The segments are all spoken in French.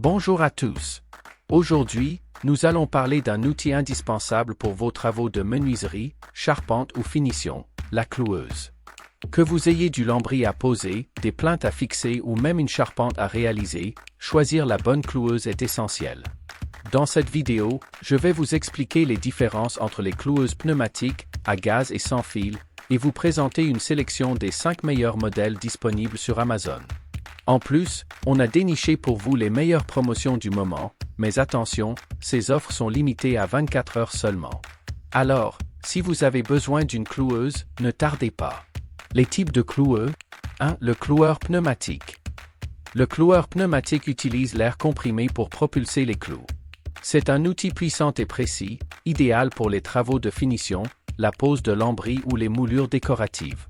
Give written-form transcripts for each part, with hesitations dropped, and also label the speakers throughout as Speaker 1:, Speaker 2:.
Speaker 1: Bonjour à tous. Aujourd'hui, nous allons parler d'un outil indispensable pour vos travaux de menuiserie, charpente ou finition, la cloueuse. Que vous ayez du lambris à poser, des plinthes à fixer ou même une charpente à réaliser, choisir la bonne cloueuse est essentiel. Dans cette vidéo, je vais vous expliquer les différences entre les cloueuses pneumatiques, à gaz et sans fil, et vous présenter une sélection des 5 meilleurs modèles disponibles sur Amazon. En plus, on a déniché pour vous les meilleures promotions du moment, mais attention, ces offres sont limitées à 24 heures seulement. Alors, si vous avez besoin d'une cloueuse, ne tardez pas. Les types de cloueux. 1. Le cloueur pneumatique. Le cloueur pneumatique utilise l'air comprimé pour propulser les clous. C'est un outil puissant et précis, idéal pour les travaux de finition, la pose de lambris ou les moulures décoratives.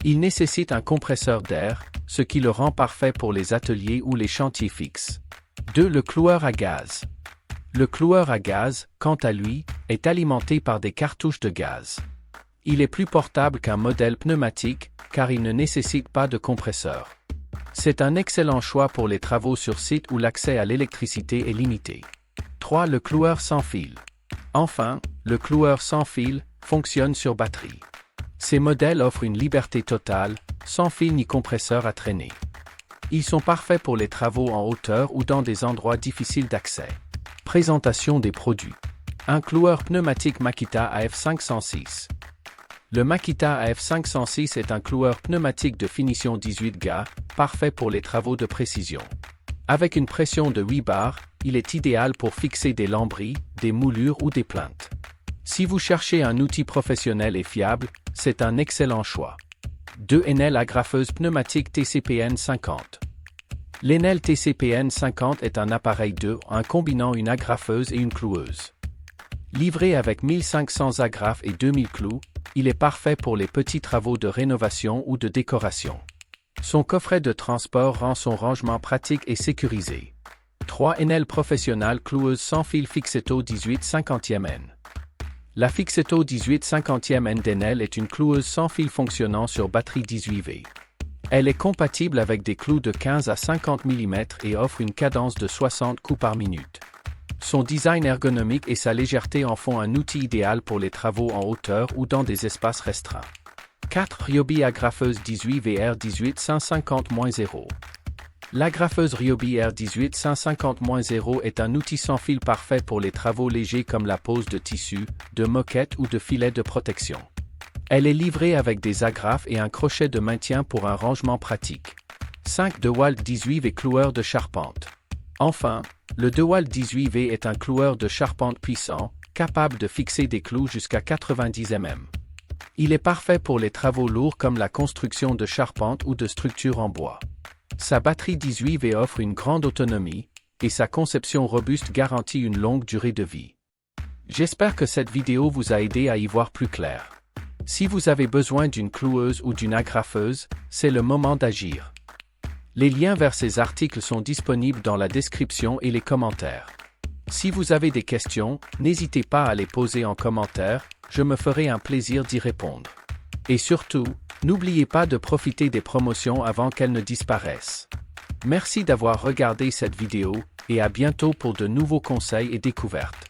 Speaker 1: Il nécessite un compresseur d'air, ce qui le rend parfait pour les ateliers ou les chantiers fixes. 2. Le cloueur à gaz. Le cloueur à gaz, quant à lui, est alimenté par des cartouches de gaz. Il est plus portable qu'un modèle pneumatique, car il ne nécessite pas de compresseur. C'est un excellent choix pour les travaux sur site où l'accès à l'électricité est limité. 3. Le cloueur sans fil. Enfin, le cloueur sans fil fonctionne sur batterie. Ces modèles offrent une liberté totale, sans fil ni compresseur à traîner. Ils sont parfaits pour les travaux en hauteur ou dans des endroits difficiles d'accès. Présentation des produits. Un cloueur pneumatique Makita AF506. Le Makita AF506 est un cloueur pneumatique de finition 18 Ga, parfait pour les travaux de précision. Avec une pression de 8 bars, il est idéal pour fixer des lambris, des moulures ou des plinthes. Si vous cherchez un outil professionnel et fiable, c'est un excellent choix. 2. Enel agrafeuse pneumatique TCPN 50. L'Enel TCPN 50 est un appareil combinant une agrafeuse et une cloueuse. Livré avec 1500 agrafes et 2000 clous, il est parfait pour les petits travaux de rénovation ou de décoration. Son coffret de transport rend son rangement pratique et sécurisé. 3. Enel Professional cloueuse sans fil Fixetto 18 50e N. La Fixetto 18 50e N d'Enel est une cloueuse sans fil fonctionnant sur batterie 18V. Elle est compatible avec des clous de 15 à 50 mm et offre une cadence de 60 coups par minute. Son design ergonomique et sa légèreté en font un outil idéal pour les travaux en hauteur ou dans des espaces restreints. 4. Ryobi agrafeuse 18 VR 18 150-0. L'agrafeuse Ryobi R18 150-0 est un outil sans fil parfait pour les travaux légers comme la pose de tissus, de moquettes ou de filets de protection. Elle est livrée avec des agrafes et un crochet de maintien pour un rangement pratique. 5. DeWalt 18V cloueur de charpente. Enfin, le DeWalt 18V est un cloueur de charpente puissant, capable de fixer des clous jusqu'à 90 mm. Il est parfait pour les travaux lourds comme la construction de charpentes ou de structures en bois. Sa batterie 18V offre une grande autonomie, et sa conception robuste garantit une longue durée de vie. J'espère que cette vidéo vous a aidé à y voir plus clair. Si vous avez besoin d'une cloueuse ou d'une agrafeuse, c'est le moment d'agir. Les liens vers ces articles sont disponibles dans la description et les commentaires. Si vous avez des questions, n'hésitez pas à les poser en commentaire, je me ferai un plaisir d'y répondre. Et surtout, n'oubliez pas de profiter des promotions avant qu'elles ne disparaissent. Merci d'avoir regardé cette vidéo, et à bientôt pour de nouveaux conseils et découvertes.